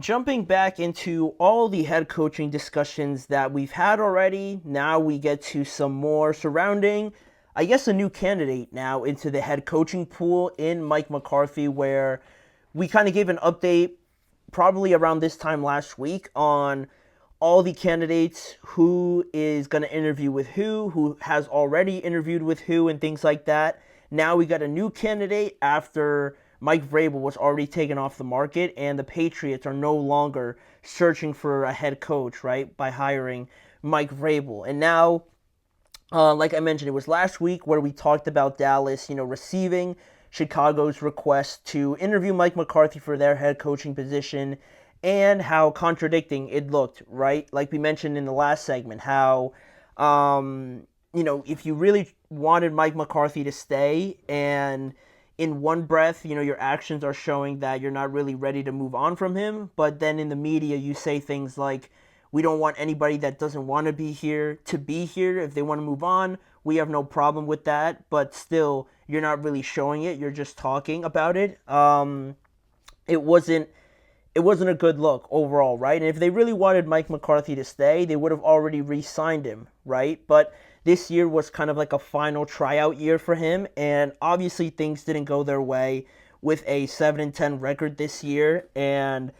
jumping back into all the head coaching discussions that we've had already, now we get to some more surrounding, I guess, a new candidate now into the head coaching pool in Mike McCarthy, where we kind of gave an update probably around this time last week on all the candidates, who is going to interview with who has already interviewed with who, and things like that. Now we got a new candidate after Mike Vrabel was already taken off the market, and the Patriots are no longer searching for a head coach, right, by hiring Mike Vrabel. And now, like I mentioned, it was last week where we talked about Dallas, receiving Chicago's request to interview Mike McCarthy for their head coaching position, and how contradicting it looked, right? Like we mentioned in the last segment, how, if you really wanted Mike McCarthy to stay, and in one breath, your actions are showing that you're not really ready to move on from him, but then in the media, you say things like, we don't want anybody that doesn't want to be here to be here. If they want to move on, we have no problem with that, but still, you're not really showing it. You're just talking about it. It wasn't it wasn't a good look overall, right? And if they really wanted Mike McCarthy to stay, they would have already re-signed him, right? But this year was kind of like a final tryout year for him, and obviously things didn't go their way with a 7-10 record this year. And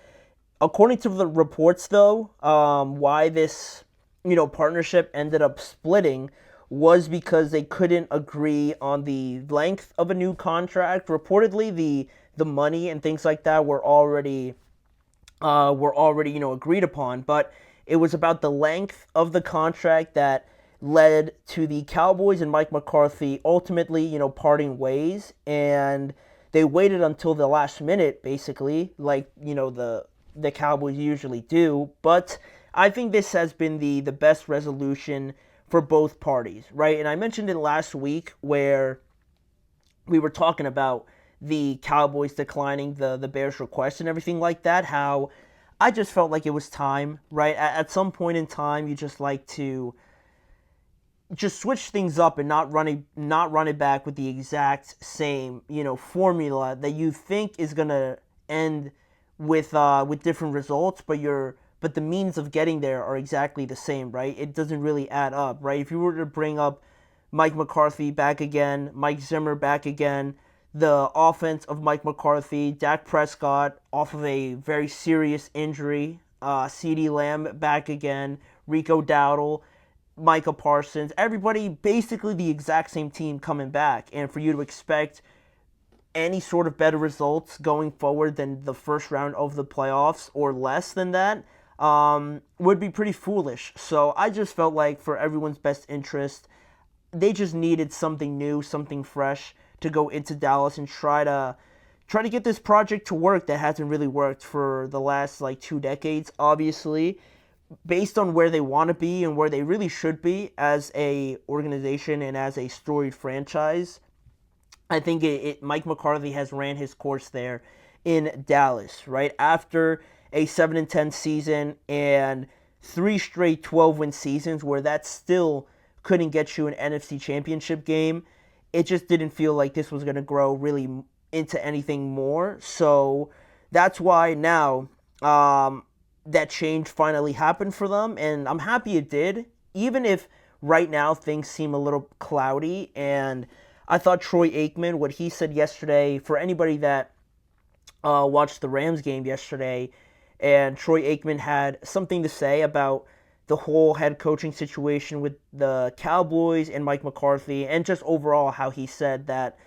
according to the reports, though, why this partnership ended up splitting was because they couldn't agree on the length of a new contract. Reportedly, the money and things like that were already agreed upon, but it was about the length of the contract that led to the Cowboys and Mike McCarthy ultimately parting ways. And they waited until the last minute, basically, like the Cowboys usually do. But I think this has been the best resolution for both parties, right? And I mentioned it last week where we were talking about the Cowboys declining the Bears' request and everything like that, how I just felt like it was time, right? At some point in time, you just like to just switch things up and not run it back with the exact same formula that you think is gonna end with different results, but the means of getting there are exactly the same, right? It doesn't really add up, right? If you were to bring up Mike McCarthy back again, Mike Zimmer back again, the offense of Mike McCarthy, Dak Prescott off of a very serious injury, CeeDee Lamb back again, Rico Dowdle, Micah Parsons, everybody basically the exact same team coming back. And for you to expect any sort of better results going forward than the first round of the playoffs or less than that would be pretty foolish. So I just felt like for everyone's best interest, they just needed something new, something fresh to go into Dallas and try to get this project to work that hasn't really worked for the last 2 decades, obviously, based on where they want to be and where they really should be as a organization and as a storied franchise. I think Mike McCarthy has ran his course there in Dallas, right? After a 7-10 season and 3 straight 12-win seasons where that still couldn't get you an NFC Championship game, it just didn't feel like this was going to grow really into anything more. So that's why now that change finally happened for them, and I'm happy it did, even if right now things seem a little cloudy. And I thought Troy Aikman, what he said yesterday, for anybody that watched the Rams game yesterday, and Troy Aikman had something to say about the whole head coaching situation with the Cowboys and Mike McCarthy, and just overall how he said that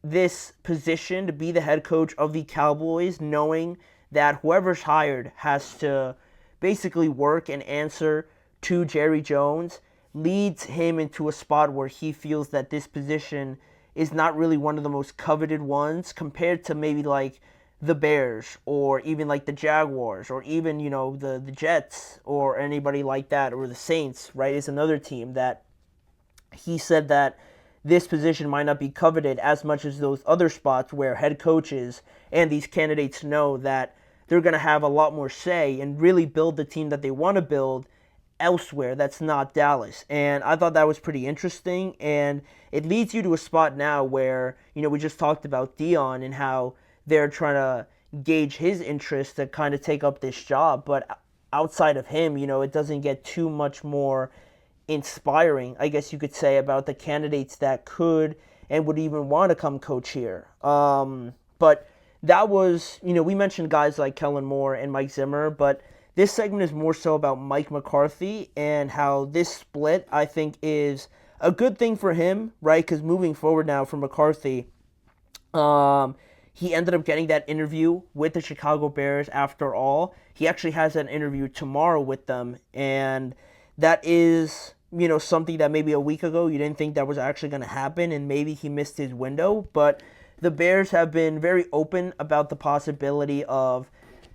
this position to be the head coach of the Cowboys, knowing that whoever's hired has to basically work and answer to Jerry Jones, leads him into a spot where he feels that this position is not really one of the most coveted ones compared to maybe the Bears or even the Jaguars or even the Jets or anybody like that, or the Saints, right, is another team that he said that this position might not be coveted as much as those other spots where head coaches and these candidates know that they're going to have a lot more say and really build the team that they want to build elsewhere that's not Dallas. And I thought that was pretty interesting, and it leads you to a spot now where we just talked about Dion and how they're trying to gauge his interest to kind of take up this job. But outside of him, it doesn't get too much more inspiring, I guess you could say, about the candidates that could and would even want to come coach here. But that was, we mentioned guys like Kellen Moore and Mike Zimmer, but this segment is more so about Mike McCarthy and how this split, I think, is a good thing for him, right? Because moving forward now for McCarthy, he ended up getting that interview with the Chicago Bears after all. He actually has an interview tomorrow with them, and that is, something that maybe a week ago you didn't think that was actually going to happen, and maybe he missed his window. But the Bears have been very open about the possibility of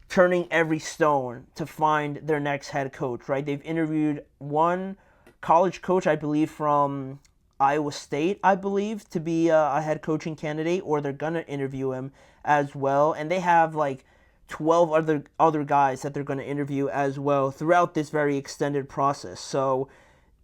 turning every stone to find their next head coach, right? They've interviewed one college coach, I believe, from Iowa State, I believe, to be a head coaching candidate, or they're going to interview him as well. And they have like 12 other guys that they're going to interview as well throughout this very extended process. So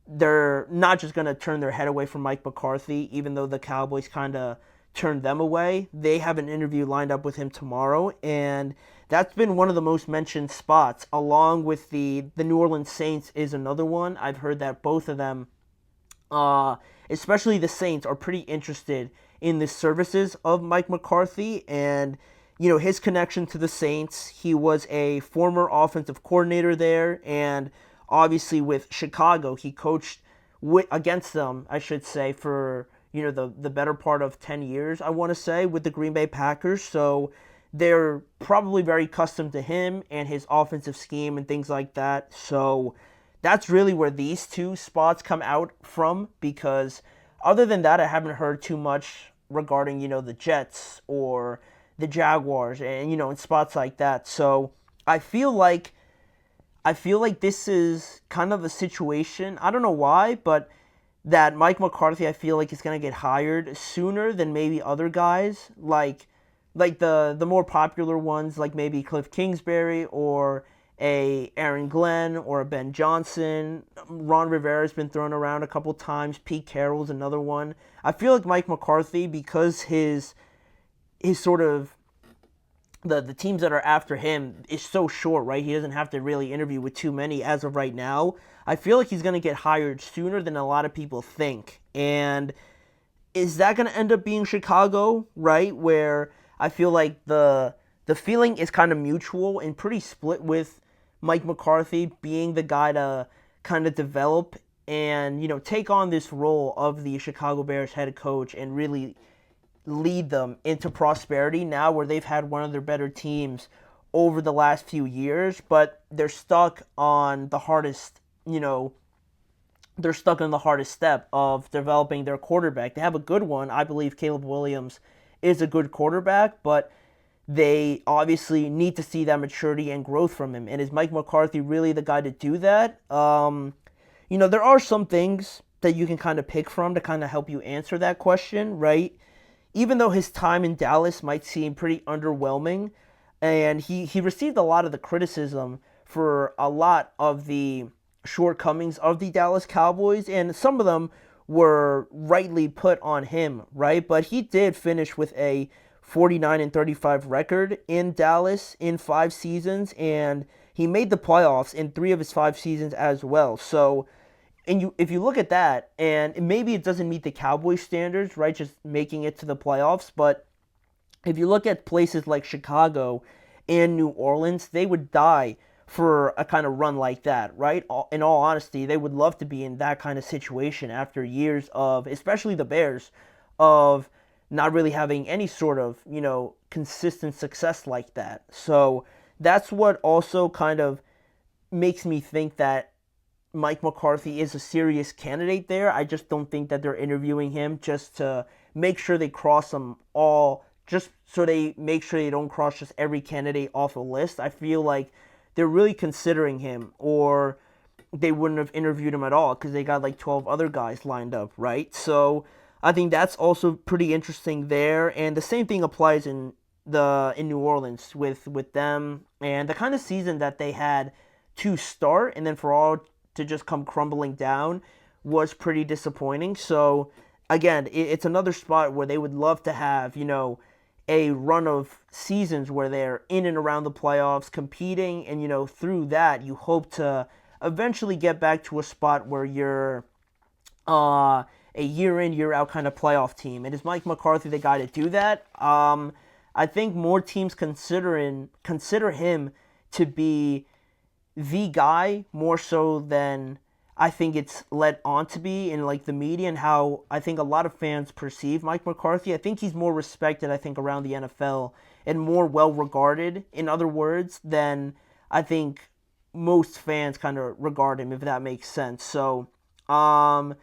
they're not just going to turn their head away from Mike McCarthy, even though the Cowboys kind of turned them away. They have an interview lined up with him tomorrow, and that's been one of the most mentioned spots, along with the New Orleans Saints is another one. I've heard that both of them, especially the Saints, are pretty interested in the services of Mike McCarthy and, his connection to the Saints. He was a former offensive coordinator there, and obviously with Chicago, he coached against them, I should say, for, the better part of 10 years, I want to say, with the Green Bay Packers. So they're probably very accustomed to him and his offensive scheme and things like that. So that's really where these two spots come out from, because other than that, I haven't heard too much regarding, the Jets or the Jaguars and, in spots like that. So I feel like this is kind of a situation, I don't know why, but that Mike McCarthy, I feel like, is going to get hired sooner than maybe other guys, like the more popular ones, like maybe Cliff Kingsbury or a Aaron Glenn or a Ben Johnson. Ron Rivera's been thrown around a couple times. Pete Carroll's another one. I feel like Mike McCarthy, because his sort of the teams that are after him is so short, right? He doesn't have to really interview with too many as of right now. I feel like he's going to get hired sooner than a lot of people think. And is that going to end up being Chicago, right? Where I feel like the feeling is kind of mutual and pretty split, with Mike McCarthy being the guy to kind of develop and, take on this role of the Chicago Bears head coach and really lead them into prosperity now, where they've had one of their better teams over the last few years, but they're stuck on the hardest, they're stuck on the hardest step of developing their quarterback. They have a good one. I believe Caleb Williams is a good quarterback, but they obviously need to see that maturity and growth from him. And is Mike McCarthy really the guy to do that? There are some things that you can kind of pick from to kind of help you answer that question, right? Even though his time in Dallas might seem pretty underwhelming, and he received a lot of the criticism for a lot of the shortcomings of the Dallas Cowboys, and some of them were rightly put on him, right? But he did finish with a 49-35 record in Dallas in 5 seasons, and he made the playoffs in 3 of his 5 seasons as well. So, if you look at that, and maybe it doesn't meet the Cowboys standards, right, just making it to the playoffs, but if you look at places like Chicago and New Orleans, they would die for a kind of run like that, right? In all honesty, they would love to be in that kind of situation after years of, especially the Bears, of not really having any sort of, consistent success like that. So that's what also kind of makes me think that Mike McCarthy is a serious candidate there. I just don't think that they're interviewing him just to make sure they cross them all, just so they make sure they don't cross just every candidate off a list. I feel like they're really considering him, or they wouldn't have interviewed him at all because they got like 12 other guys lined up, right? So I think that's also pretty interesting there. And the same thing applies in New Orleans with them and the kind of season that they had to start, and then for all to just come crumbling down was pretty disappointing. So again, it's another spot where they would love to have, a run of seasons where they're in and around the playoffs competing, and through that you hope to eventually get back to a spot where you're a year in, year out kind of playoff team. And is Mike McCarthy the guy to do that? I think more teams consider him to be the guy more so than I think it's led on to be in like the media and how I think a lot of fans perceive Mike McCarthy. I think he's more respected, I think, around the NFL and more well regarded, in other words, than I think most fans kind of regard him, if that makes sense. So, a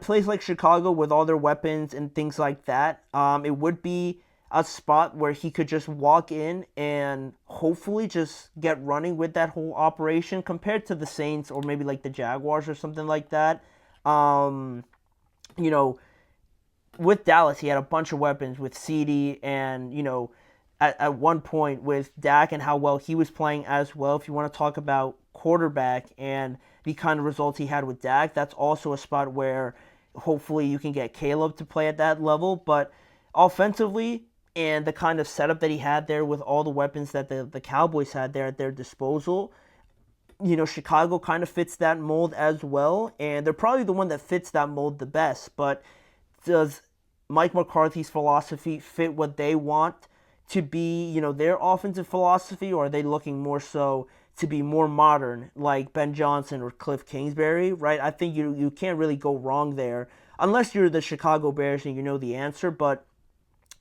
place like Chicago with all their weapons and things like that, it would be a spot where he could just walk in and hopefully just get running with that whole operation compared to the Saints or maybe like the Jaguars or something like that. With Dallas, he had a bunch of weapons with CeeDee and, at one point with Dak and how well he was playing as well. If you want to talk about quarterback and the kind of results he had with Dak, that's also a spot where hopefully you can get Caleb to play at that level. But offensively, and the kind of setup that he had there with all the weapons that the Cowboys had there at their disposal, Chicago kind of fits that mold as well. And they're probably the one that fits that mold the best. But does Mike McCarthy's philosophy fit what they want to be, their offensive philosophy, or are they looking more so to be more modern, like Ben Johnson or Cliff Kingsbury, right? I think you can't really go wrong there, unless you're the Chicago Bears and you know the answer, but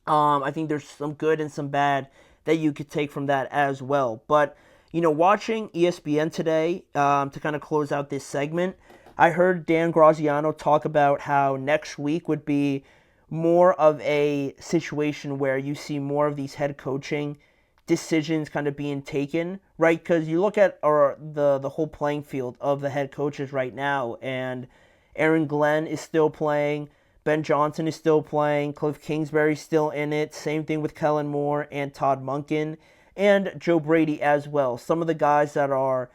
I think there's some good and some bad that you could take from that as well. But, watching ESPN today, to kind of close out this segment, I heard Dan Graziano talk about how next week would be more of a situation where you see more of these head coaching decisions kind of being taken, right? Because you look at the whole playing field of the head coaches right now, and Aaron Glenn is still playing, Ben Johnson is still playing, Cliff Kingsbury's still in it, same thing with Kellen Moore and Todd Monken, and Joe Brady as well. Some of the guys that are,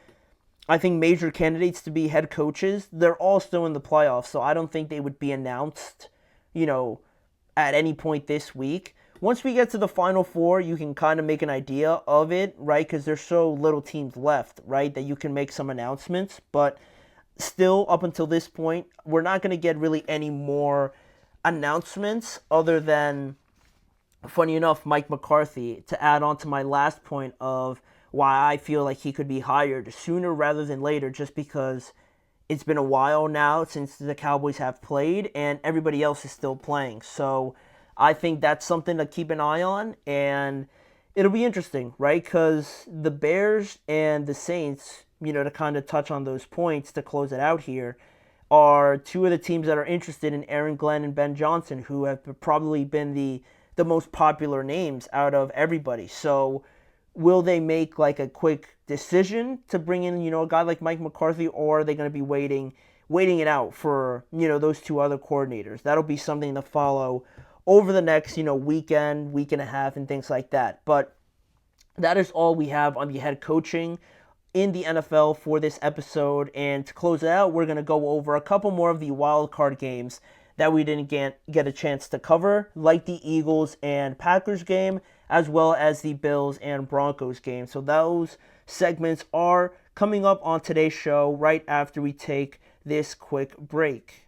I think, major candidates to be head coaches, they're all still in the playoffs, so I don't think they would be announced, at any point this week. Once we get to the Final Four, you can kind of make an idea of it, right? Because there's so little teams left, right, that you can make some announcements. But still, up until this point, we're not going to get really any more announcements other than, funny enough, Mike McCarthy, to add on to my last point of why I feel like he could be hired sooner rather than later, just because it's been a while now since the Cowboys have played and everybody else is still playing. So I think that's something to keep an eye on, and it'll be interesting, right? Because the Bears and the Saints, to kind of touch on those points to close it out here, are two of the teams that are interested in Aaron Glenn and Ben Johnson, who have probably been the most popular names out of everybody. So will they make like a quick decision to bring in, a guy like Mike McCarthy, or are they going to be waiting it out for, those two other coordinators? That'll be something to follow over the next, weekend, week and a half, and things like that. But that is all we have on the head coaching in the NFL for this episode. And to close it out, we're going to go over a couple more of the wild card games that we didn't get a chance to cover, like the Eagles and Packers game, as well as the Bills and Broncos game. So those segments are coming up on today's show right after we take this quick break.